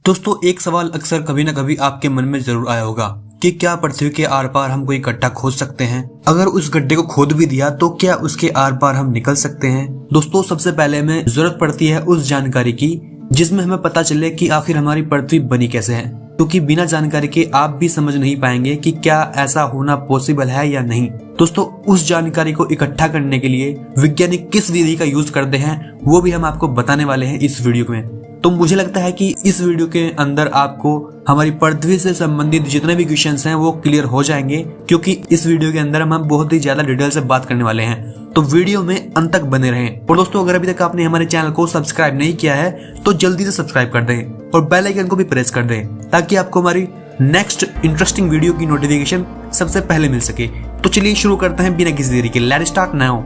दोस्तों एक सवाल अक्सर कभी न कभी आपके मन में जरूर आया होगा कि क्या पृथ्वी के आर पार हम कोई गड्ढा खोद सकते हैं। अगर उस गड्ढे को खोद भी दिया तो क्या उसके आर पार हम निकल सकते हैं। दोस्तों सबसे पहले हमें जरूरत पड़ती है उस जानकारी की जिसमें हमें पता चले कि आखिर हमारी पृथ्वी बनी कैसे है, क्योंकि बिना जानकारी के आप भी समझ नहीं पाएंगे कि क्या ऐसा होना पॉसिबल है या नहीं। दोस्तों उस जानकारी को इकट्ठा करने के लिए वैज्ञानिक किस विधि का यूज करते हैं वो भी हम आपको बताने वाले हैं इस वीडियो में। तो मुझे लगता है कि इस वीडियो के अंदर आपको हमारी पृथ्वी से संबंधित जितने भी क्वेश्चंस हैं वो क्लियर हो जाएंगे, क्योंकि इस वीडियो के अंदर हम बहुत ही ज्यादा डिटेल से बात करने वाले हैं। तो वीडियो में अंत तक बने रहें। और दोस्तों अगर अभी तक आपने हमारे चैनल को सब्सक्राइब नहीं किया है तो जल्दी से सब्सक्राइब कर दें और बेल आइकन को भी प्रेस कर दें ताकि आपको हमारी नेक्स्ट इंटरेस्टिंग वीडियो की नोटिफिकेशन सबसे पहले मिल सके। तो चलिए शुरू करते हैं बिना किसी देरी के। Let's start now.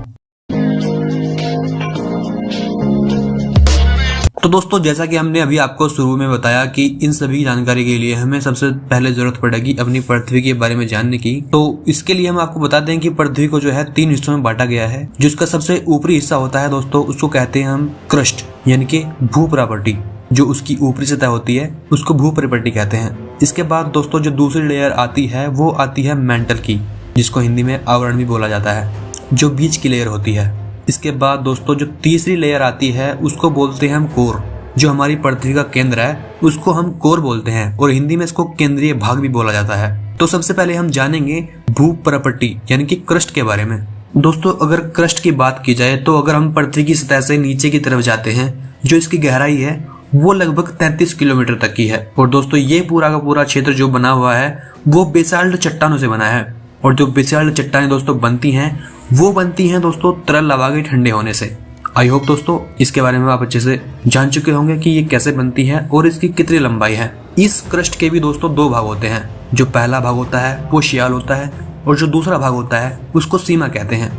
तो दोस्तों जैसा कि हमने अभी आपको शुरू में बताया कि इन सभी जानकारी के लिए हमें सबसे पहले जरूरत पड़ेगी अपनी पृथ्वी के बारे में जानने की। तो इसके लिए हम आपको बता दें कि पृथ्वी को जो है 3 हिस्सों में बांटा गया है। जिसका सबसे ऊपरी हिस्सा होता है दोस्तों उसको कहते हैं हम क्रस्ट यानी कि भूपरापर्टी। जो उसकी ऊपरी सतह होती है उसको भूपरिपर्टी कहते हैं। इसके बाद दोस्तों जो दूसरी लेयर आती है वो आती है मेंटल की, जिसको हिंदी में आवरण भी बोला जाता है, जो बीच की लेयर होती है। इसके बाद दोस्तों जो तीसरी लेयर आती है उसको बोलते हैं हम कोर। जो हमारी पृथ्वी का केंद्र है उसको हम कोर बोलते हैं और हिंदी में इसको केंद्रीय भाग भी बोला जाता है। तो सबसे पहले हम जानेंगे भूपरापर्टी यानी कि क्रस्ट के बारे में। दोस्तों अगर क्रस्ट की बात की जाए तो अगर हम पृथ्वी की सतह से नीचे की तरफ जाते हैं जो इसकी गहराई है वो लगभग 33 किलोमीटर तक की है। और दोस्तों ये पूरा का पूरा क्षेत्र जो बना हुआ है वो बेसाल्ट चट्टानों से बना है। और जो बेसाल्ट चट्टानें दोस्तों बनती हैं वो बनती हैं दोस्तों तरल लावा के ठंडे होने से। आई होप दोस्तों इसके बारे में आप अच्छे से जान चुके होंगे कि ये कैसे बनती है और इसकी कितनी लंबाई है। इस क्रस्ट के भी दोस्तों 2 भाग होते हैं। जो पहला भाग होता है वो शियाल होता है और जो दूसरा भाग होता है उसको सीमा कहते हैं।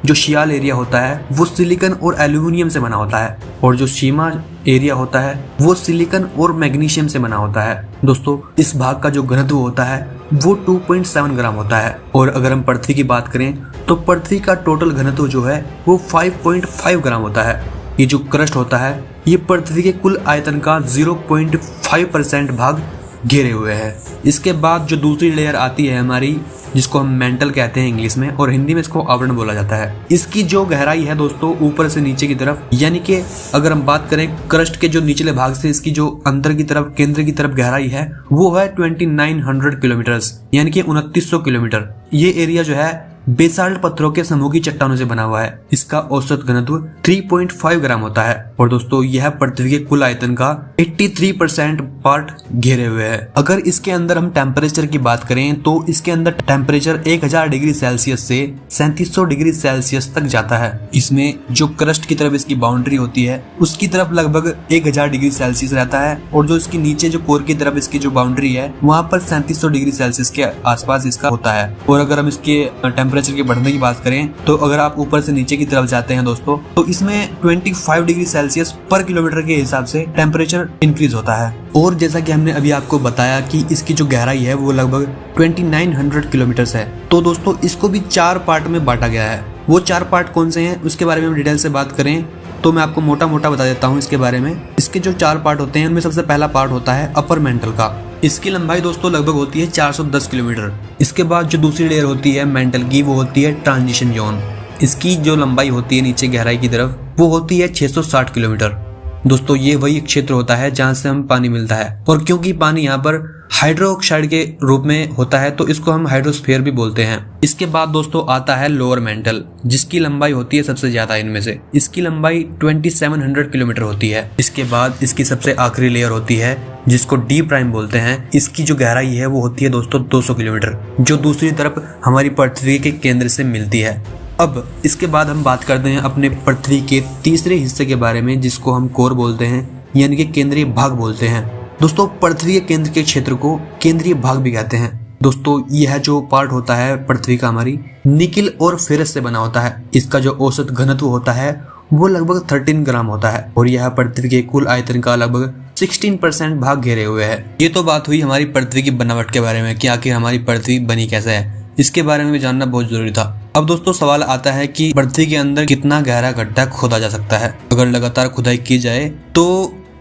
जो शियाल एरिया होता है वो सिलिकॉन और एल्यूमिनियम से बना होता है और जो सीमा एरिया होता है वो सिलिकॉन और मैग्नीशियम से बना होता है। दोस्तों इस भाग का जो घनत्व होता है वो 2.7 ग्राम होता है। और अगर हम पृथ्वी की बात करें तो पृथ्वी का टोटल घनत्व जो है वो 5.5 ग्राम होता है। ये जो क्रस्ट होता है ये पृथ्वी के कुल आयतन का 0.5% भाग घेरे हुए है। इसके बाद जो दूसरी लेयर आती है हमारी, जिसको हम मेंटल कहते हैं इंग्लिश में और हिंदी में इसको आवरण बोला जाता है। इसकी जो गहराई है दोस्तों ऊपर से नीचे की तरफ, यानी कि अगर हम बात करें क्रस्ट के जो निचले भाग से इसकी जो अंदर की तरफ केंद्र की तरफ गहराई है वो है 2900 किलोमीटर यानी कि 2900 किलोमीटर। ये एरिया जो है बेसाल्ट पत्थरों के समूह की चट्टानों से बना हुआ है। इसका औसत घनत्व 3.5 ग्राम होता है। और दोस्तों यह पृथ्वी के कुल आयतन का 83% पार्ट घेरे हुए है। अगर इसके अंदर हम टेम्परेचर की बात करें तो इसके अंदर टेम्परेचर 1000 डिग्री सेल्सियस से 3700 डिग्री सेल्सियस तक जाता है। इसमें जो क्रस्ट की तरफ इसकी बाउंड्री होती है उसकी तरफ लगभग 1000 डिग्री सेल्सियस रहता है और जो इसकी नीचे जो कोर की तरफ इसकी जो बाउंड्री है वहाँ पर 3700 डिग्री सेल्सियस के आसपास इसका होता है। और अगर हम इसके टेम्परेचर के बढ़ने की बात करें तो अगर आप ऊपर से नीचे की तरफ जाते हैं दोस्तों तो इसमें 25 डिग्री सेल्सियस पर किलोमीटर के हिसाब से टेम्परेचर इंक्रीज होता है। और जैसा कि हमने अभी आपको बताया कि इसकी जो गहराई है वो लगभग 2900 किलोमीटर है। तो दोस्तों इसको भी 4 पार्ट में बांटा गया है। वो 4 पार्ट कौन से हैं उसके बारे में हम डिटेल से बात करें तो मैं आपको मोटा मोटा बता देता हूँ इसके बारे में। इसके जो 4 पार्ट होते हैं उनमें सबसे पहला पार्ट होता है अपर मेंटल का। इसकी लंबाई दोस्तों लगभग होती है 410 किलोमीटर। इसके बाद जो दूसरी लेयर होती है मेंटल की वो होती है ट्रांजिशन जोन। इसकी जो लंबाई होती है नीचे गहराई की तरफ वो होती है 660 किलोमीटर। दोस्तों ये वही क्षेत्र होता है जहां से हम पानी मिलता है और क्योंकि पानी यहाँ पर हाइड्रोक्साइड के रूप में होता है तो इसको हम हाइड्रोस्फीयर भी बोलते हैं। इसके बाद दोस्तों आता है लोअर मेंटल, जिसकी लंबाई होती है सबसे ज्यादा इनमें से। इसकी लंबाई 2700 किलोमीटर होती है। इसके बाद इसकी सबसे आखिरी लेयर होती है जिसको डी प्राइम बोलते हैं। इसकी जो गहराई है वो होती है दोस्तों 200 किलोमीटर, जो दूसरी तरफ हमारी पृथ्वी के केंद्र से मिलती है। अब इसके बाद हम बात करते हैं अपने पृथ्वी के तीसरे हिस्से के बारे में जिसको हम कोर बोलते हैं यानी कि केंद्रीय भाग बोलते हैं। दोस्तों पृथ्वी के केंद्र के क्षेत्र को केंद्रीय भाग भी कहते हैं। दोस्तों यह जो पार्ट होता है पृथ्वी का हमारी निकिल और फेरस से बना होता है। इसका जो औसत घनत्व होता है वो लगभग 13 ग्राम होता है और यह पृथ्वी के कुल आयतन का लगभग 16% भाग घेरे हुए है। ये तो बात हुई हमारी पृथ्वी की बनावट के बारे में कि आखिर हमारी पृथ्वी बनी कैसे है। इसके बारे में भी जानना बहुत जरूरी था। अब दोस्तों सवाल आता है कि पृथ्वी के अंदर कितना गहरा गड्ढा खोदा जा सकता है। अगर लगातार खुदाई की जाए तो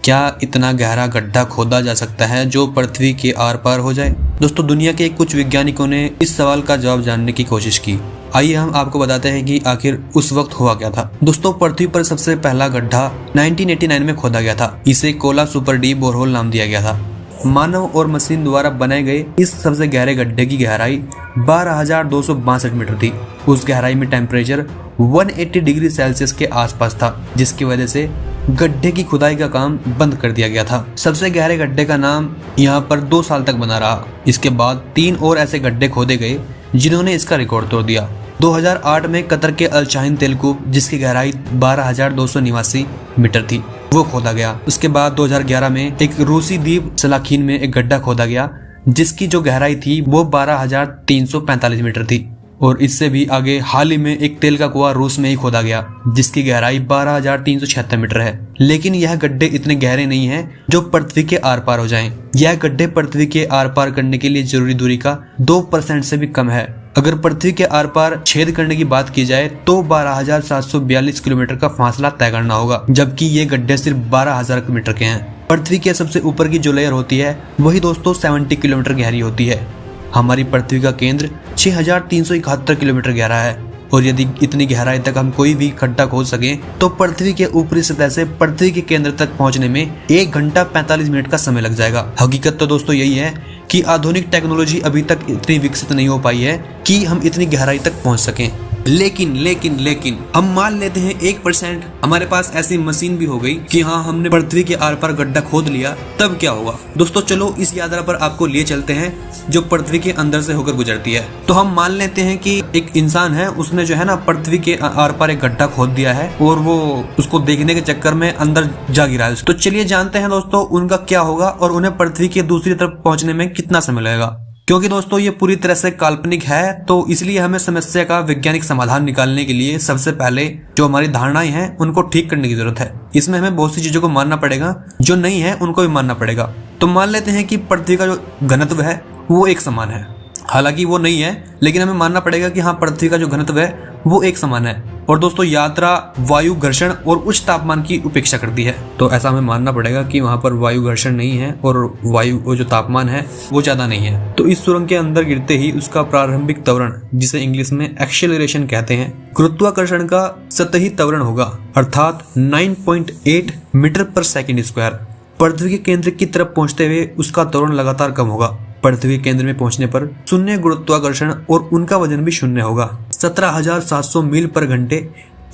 क्या इतना गहरा गड्ढा खोदा जा सकता है जो पृथ्वी के आर पार हो जाए? दोस्तों, दुनिया के कुछ वैज्ञानिकों ने इस सवाल का जवाब जानने की कोशिश की। आइए हम आपको बताते हैं कि आखिर उस वक्त हुआ क्या था। दोस्तों, पृथ्वी पर सबसे पहला गड्ढा 1989 में खोदा गया था। इसे कोला सुपर डीप बोरहोल नाम दिया गया था। मानव और मशीन द्वारा बनाए गए इस सबसे गहरे गड्ढे की गहराई 12,262 मीटर थी। उस गहराई में टेम्परेचर 180 डिग्री सेल्सियस के आसपास था, जिसकी वजह से गड्ढे की खुदाई का काम बंद कर दिया गया था। सबसे गहरे गड्ढे का नाम यहाँ पर 2 साल तक बना रहा। इसके बाद 3 और ऐसे गड्ढे खोदे गए जिन्होंने इसका रिकॉर्ड तोड़ दिया। 2008 में कतर के अल शाहीन तेलकूब, जिसकी गहराई 12,289 मीटर थी, वो खोदा गया। उसके बाद 2011 में एक रूसी द्वीप सलाखीन में एक गड्ढा खोदा गया, जिसकी जो गहराई थी वो 12,345 मीटर थी। और इससे भी आगे हाल ही में एक तेल का कुआं रूस में ही खोदा गया, जिसकी गहराई 12,376 मीटर है। लेकिन यह गड्ढे इतने गहरे नहीं हैं जो पृथ्वी के आर पार हो जाएं। यह गड्ढे पृथ्वी के आर पार करने के लिए जरूरी दूरी का 2% से भी कम है। अगर पृथ्वी के आर पार छेद करने की बात की जाए तो 12,742 किलोमीटर का फासला तय करना होगा, जबकि ये गड्ढे सिर्फ 12,000 मीटर के हैं। पृथ्वी के सबसे ऊपर की जो लेयर होती है वही दोस्तों 70 किलोमीटर गहरी होती है। हमारी पृथ्वी का केंद्र 6,371 किलोमीटर गहरा है, और यदि इतनी गहराई तक हम कोई भी खड्डा खोद सकें तो पृथ्वी के ऊपरी सतह से पृथ्वी के केंद्र तक पहुंचने में 1 घंटा 45 मिनट का समय लग जाएगा। हकीकत तो दोस्तों यही है कि आधुनिक टेक्नोलॉजी अभी तक इतनी विकसित नहीं हो पाई है कि हम इतनी गहराई तक पहुंच सकें। लेकिन हम मान लेते हैं 1% हमारे पास ऐसी मशीन भी हो गई कि हाँ, हमने पृथ्वी के आर पार गड्ढा खोद लिया, तब क्या होगा? दोस्तों, चलो इस यात्रा पर आपको लिए चलते हैं जो पृथ्वी के अंदर से होकर गुजरती है। तो हम मान लेते हैं कि एक इंसान है, उसने जो है ना पृथ्वी के आर पार एक गड्ढा खोद दिया है और वो उसको देखने के चक्कर में अंदर जा गिरा है। तो चलिए जानते हैं दोस्तों उनका क्या होगा और उन्हें पृथ्वी के दूसरी तरफ पहुंचने में कितना समय लगेगा। क्योंकि दोस्तों ये पूरी तरह से काल्पनिक है, तो इसलिए हमें समस्या का वैज्ञानिक समाधान निकालने के लिए सबसे पहले जो हमारी धारणाएं हैं उनको ठीक करने की जरूरत है। इसमें हमें बहुत सी चीजों को मानना पड़ेगा, जो नहीं है उनको भी मानना पड़ेगा। तो मान लेते हैं कि पृथ्वी का जो घनत्व है वो एक समान है। हालांकि वो नहीं है, लेकिन हमें मानना पड़ेगा कि हाँ, पृथ्वी का जो घनत्व है वो एक समान है। और दोस्तों, यात्रा वायु घर्षण और उच्च तापमान की उपेक्षा करती है। तो ऐसा हमें मानना पड़ेगा कि वहां पर वायु घर्षण नहीं है और वायु जो तापमान है वो ज्यादा नहीं है। तो इस सुरंग के अंदर गिरते ही उसका प्रारंभिक त्वरण, जिसे इंग्लिश में एक्सेलरेशन कहते हैं, गुरुत्वाकर्षण का सतही त्वरण होगा, अर्थात 9.8 मीटर पर सेकंड स्क्वायर। पृथ्वी के केंद्र की तरफ पहुंचते हुए उसका त्वरण लगातार कम होगा। पृथ्वी के केंद्र में पहुंचने पर शून्य गुरुत्वाकर्षण और उनका वजन भी शून्य होगा। 17,700 मील पर घंटे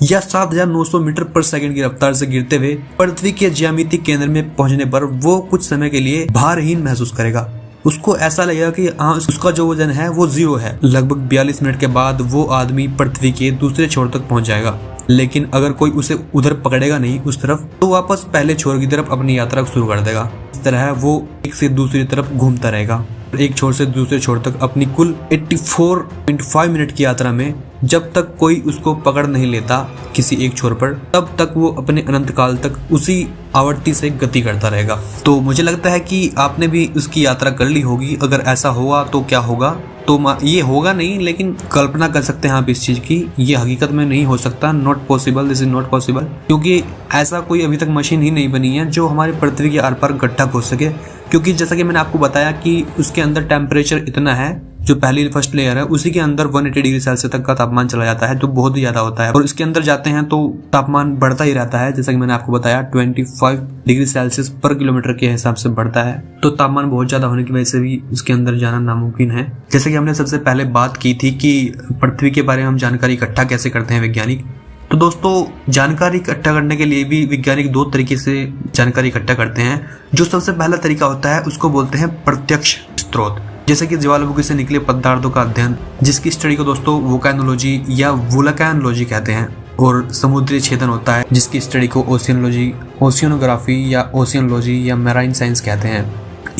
या 7,900 मीटर पर सेकंड की रफ्तार से गिरते हुए पृथ्वी के ज्यामितीय केंद्र में पहुंचने पर वो कुछ समय के लिए भारहीन महसूस करेगा। उसको ऐसा लगेगा कि हाँ, उसका जो वजन है वो 0 है। लगभग 42 मिनट के बाद वो आदमी पृथ्वी के दूसरे छोर तक पहुंच जाएगा। लेकिन अगर कोई उसे उधर पकड़ेगा नहीं उस तरफ, तो वापस पहले छोर की तरफ अपनी यात्रा शुरू कर देगा। इस तरह वो एक से दूसरी तरफ घूमता रहेगा। एक छोर से दूसरे छोर तक अपनी कुल 84.5 मिनट की यात्रा में जब तक कोई उसको पकड़ नहीं लेता किसी एक छोर पर, तब तक वो अपने अनंत काल तक उसी आवृत्ति से गति करता रहेगा। तो मुझे लगता है कि आपने भी उसकी यात्रा कर ली होगी। अगर ऐसा हुआ तो क्या होगा? तो ये होगा नहीं, लेकिन कल्पना कर सकते हैं आप इस चीज की। ये हकीकत में नहीं हो सकता, not possible, this is not possible, क्योंकि ऐसा कोई अभी तक मशीन ही नहीं बनी है जो हमारी पृथ्वी के आर पार गड्ढा खोद सके। क्योंकि जैसा कि मैंने आपको बताया कि उसके अंदर टेम्परेचर इतना है, जो पहली फर्स्ट लेयर है उसी के अंदर 180 डिग्री सेल्सियस तक का तापमान चला जाता है, जो बहुत ही ज्यादा होता है। और इसके अंदर जाते हैं तो तापमान बढ़ता ही रहता है, जैसा कि मैंने आपको बताया 25 डिग्री सेल्सियस पर किलोमीटर के हिसाब से बढ़ता है। तो तापमान बहुत ज्यादा होने की वजह से भी उसके अंदर जाना नामुमकिन है। जैसे कि हमने सबसे पहले बात की थी कि पृथ्वी के बारे में हम जानकारी इकट्ठा कैसे करते हैं वैज्ञानिक। तो दोस्तों, जानकारी इकट्ठा करने के लिए भी वैज्ञानिक 2 तरीके से जानकारी इकट्ठा करते हैं। जो सबसे पहला तरीका होता है उसको बोलते हैं प्रत्यक्ष स्रोत, जैसे कि ज्वालामुखी से निकले पदार्थों का अध्ययन, जिसकी स्टडी को दोस्तों वोल्केनोलॉजी या वोल्केनोलॉजी कहते हैं। और समुद्री छेदन होता है, जिसकी स्टडी को ओशियनोलॉजी, ओशियनोग्राफी या ओशियनोलॉजी या मैराइन साइंस कहते हैं।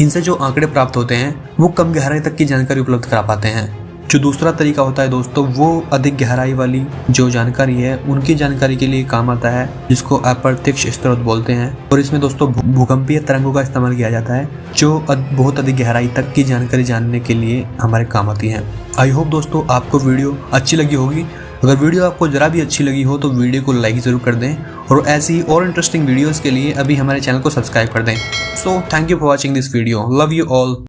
इनसे जो आंकड़े प्राप्त होते हैं वो कम गहराई तक की जानकारी उपलब्ध करा पाते हैं। जो दूसरा तरीका होता है दोस्तों, वो अधिक गहराई वाली जो जानकारी है उनकी जानकारी के लिए काम आता है, जिसको अप्रत्यक्ष स्रोत बोलते हैं। और इसमें दोस्तों भूकंपीय तरंगों का इस्तेमाल किया जाता है, जो बहुत अधिक गहराई तक की जानकारी जानने के लिए हमारे काम आती है। आई होप दोस्तों आपको वीडियो अच्छी लगी होगी। अगर वीडियो आपको जरा भी अच्छी लगी हो तो वीडियो को लाइक ज़रूर कर दें और ऐसी और इंटरेस्टिंग वीडियोज़ के लिए अभी हमारे चैनल को सब्सक्राइब कर दें। So thank you for watching this video. Love you all.